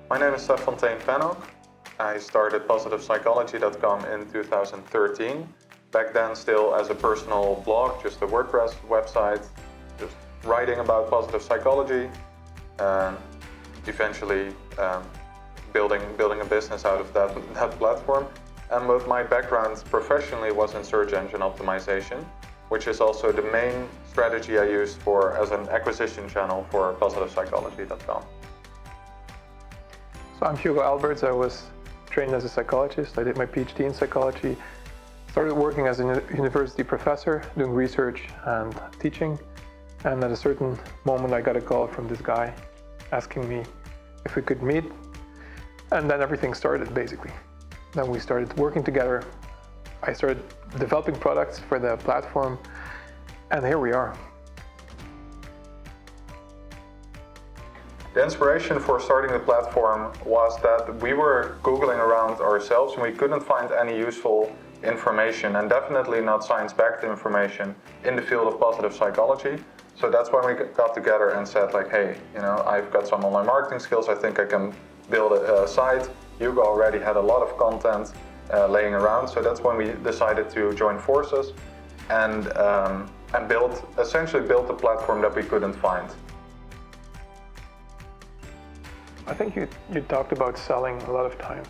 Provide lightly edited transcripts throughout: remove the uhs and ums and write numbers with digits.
My name is Seph Fontane Pennock. I started PositivePsychology.com in 2013. Back then still as a personal blog, just a WordPress website, just writing about positive psychology, and eventually building a business out of that platform. And both my background professionally was in search engine optimization, which is also the main strategy I used as an acquisition channel for PositivePsychology.com. So I'm Hugo. I was trained as a psychologist. I did my PhD in psychology. Started working as a university professor, doing research and teaching. And at a certain moment I got a call from this guy asking me if we could meet. And then everything started, basically. Then we started working together. I started developing products for the platform, and here we are. The inspiration for starting the platform was that we were Googling around ourselves and we couldn't find any useful information, and definitely not science-backed information in the field of positive psychology. So that's when we got together and said, like, hey, I've got some online marketing skills, I think I can build a site. Hugo already had a lot of content laying around, so that's when we decided to join forces and essentially build a platform that we couldn't find. I think you talked about selling a lot of times.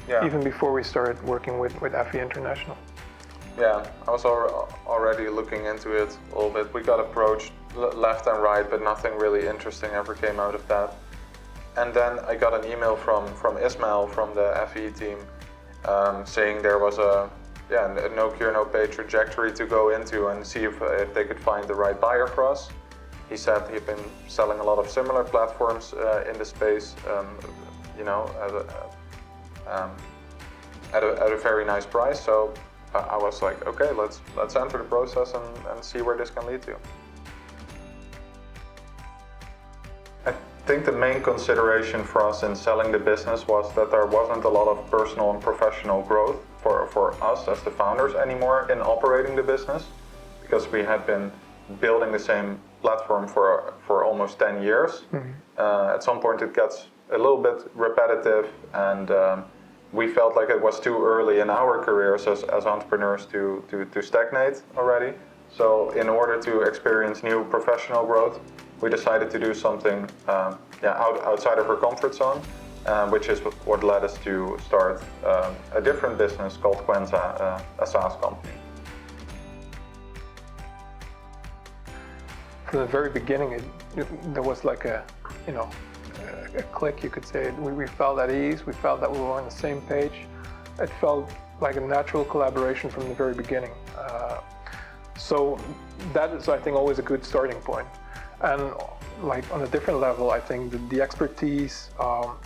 Yeah. Even before we started working with FE International. Yeah, I was already looking into it a little bit. We got approached left and right, but nothing really interesting ever came out of that. And then I got an email from Ismail from the FE team saying there was a no cure, no pay trajectory to go into and see if they could find the right buyer for us. He said he'd been selling a lot of similar platforms in the space, at a very nice price. So I was like, okay, let's enter the process and see where this can lead to. I think the main consideration for us in selling the business was that there wasn't a lot of personal and professional growth for us as the founders anymore in operating the business, because we had been building the same platform for almost 10 years. Mm-hmm. At some point it gets a little bit repetitive, and we felt like it was too early in our careers as entrepreneurs to stagnate already. So in order to experience new professional growth, we decided to do something outside of our comfort zone, which is what led us to start a different business called Quenza, a SaaS company. From the very beginning, there was like a click, you could say. We felt at ease. We felt that we were on the same page. It felt like a natural collaboration from the very beginning. So that is, I think, always a good starting point. And like on a different level, I think the expertise,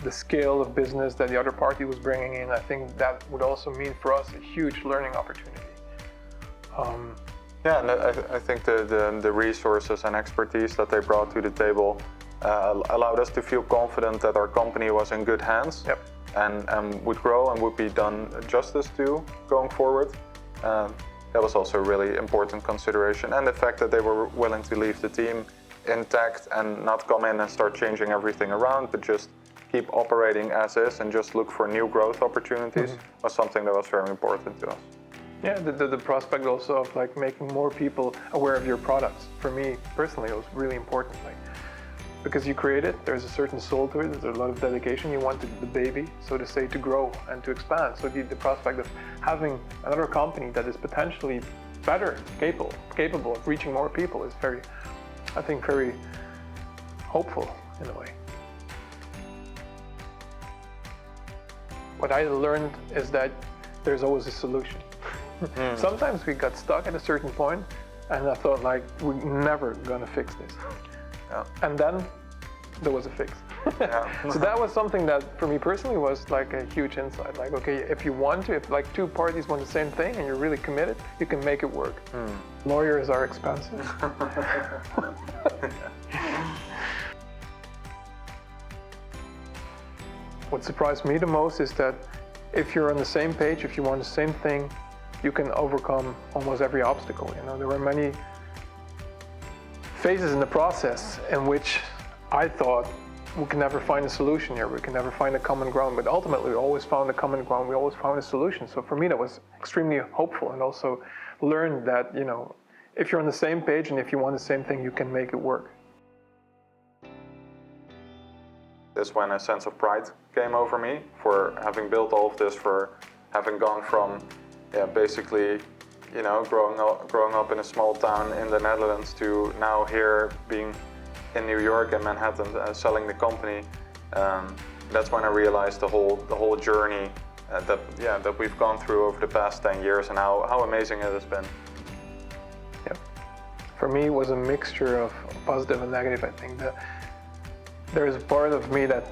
the scale of business that the other party was bringing in, I think that would also mean for us a huge learning opportunity. Yeah, and I think the resources and expertise that they brought to the table allowed us to feel confident that our company was in good hands. Yep. and would grow and would be done justice to going forward. That was also a really important consideration, and the fact that they were willing to leave the team intact and not come in and start changing everything around, but just keep operating as is and just look for new growth opportunities. Mm-hmm. Was something that was very important to us. Yeah, the prospect also of like making more people aware of your products. For me personally, it was really important. Because you create it, there's a certain soul to it, there's a lot of dedication. You want the baby, so to say, to grow and to expand. So the prospect of having another company that is potentially better, capable of reaching more people is very, I think, very hopeful in a way. What I learned is that there's always a solution. Sometimes we got stuck at a certain point, and I thought, like, we're never gonna fix this. Yeah. And then there was a fix. Yeah. So that was something that for me personally was like a huge insight. Like, okay, if you want to, if like two parties want the same thing and you're really committed, you can make it work. Lawyers are expensive. What surprised me the most is that if you're on the same page, if you want the same thing, you can overcome almost every obstacle. There were many phases in the process in which I thought we can never find a solution here, we can never find a common ground, but ultimately we always found a common ground, we always found a solution. So for me that was extremely hopeful, and also learned that, you know, if you're on the same page and if you want the same thing, you can make it work. That's when a sense of pride came over me for having built all of this, for having gone from basically, you know, growing up in a small town in the Netherlands to now here being in New York and Manhattan, selling the company. That's when I realized the whole journey that we've gone through over the past 10 years and how amazing it has been. Yeah, for me it was a mixture of positive and negative. I think that there is a part of me that,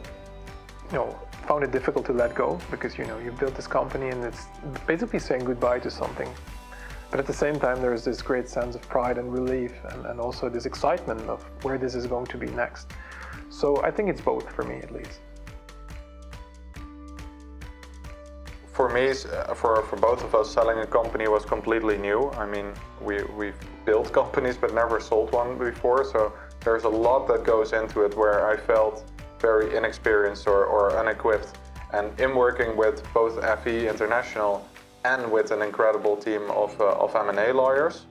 you know, found it difficult to let go, because, you know, you built this company and it's basically saying goodbye to something. But at the same time, there is this great sense of pride and relief, and also this excitement of where this is going to be next. So I think it's both, for me at least. For me, for both of us, selling a company was completely new. I mean, we've built companies but never sold one before, so there's a lot that goes into it where I felt very inexperienced or unequipped. And in working with both FE International and with an incredible team of M&A lawyers,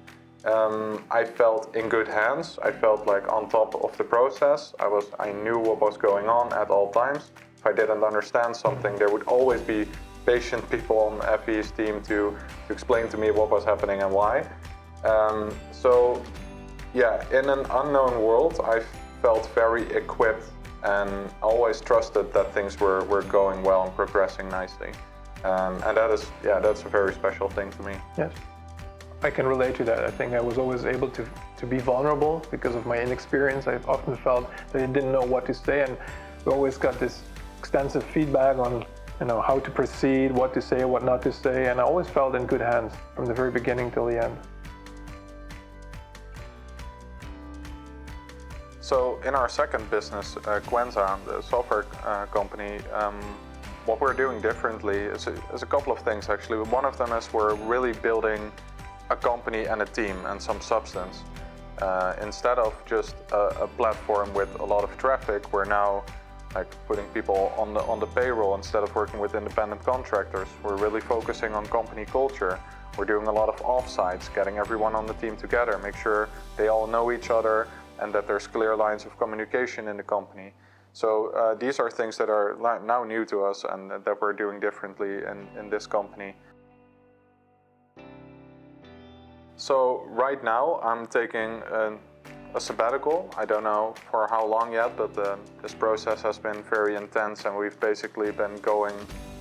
I felt in good hands. I felt like on top of the process. I knew what was going on at all times. If I didn't understand something, there would always be patient people on FE's team to explain to me what was happening and why. So yeah, in an unknown world, I felt very equipped and always trusted that things were going well and progressing nicely. And that's a very special thing to me. Yes, I can relate to that. I think I was always able to be vulnerable because of my inexperience. I often felt that I didn't know what to say, and we always got this extensive feedback on, you know, how to proceed, what to say, what not to say, and I always felt in good hands from the very beginning till the end. So in our second business, Quenza, the software company, what we're doing differently is a couple of things actually. One of them is we're really building a company and a team and some substance. Instead of just a platform with a lot of traffic, we're now like putting people on the payroll instead of working with independent contractors. We're really focusing on company culture. We're doing a lot of offsites, getting everyone on the team together, make sure they all know each other and that there's clear lines of communication in the company. So these are things that are now new to us and that we're doing differently in this company. So right now I'm taking a sabbatical. I don't know for how long yet, but this process has been very intense and we've basically been going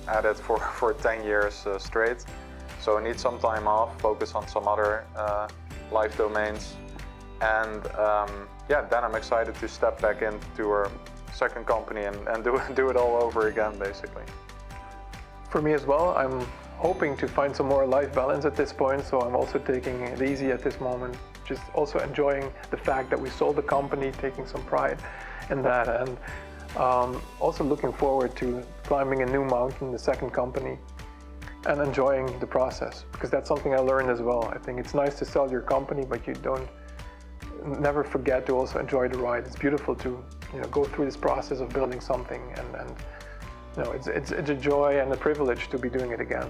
at it for 10 years straight. So I need some time off, focus on some other life domains. And then I'm excited to step back into our second company and do it all over again, basically. For me as well, I'm hoping to find some more life balance at this point, so I'm also taking it easy at this moment. Just also enjoying the fact that we sold the company, taking some pride in that, and also looking forward to climbing a new mountain, the second company, and enjoying the process, because that's something I learned as well. I think it's nice to sell your company, but you don't never forget to also enjoy the ride. It's beautiful to, you know, go through this process of building something, and you know, it's a joy and a privilege to be doing it again.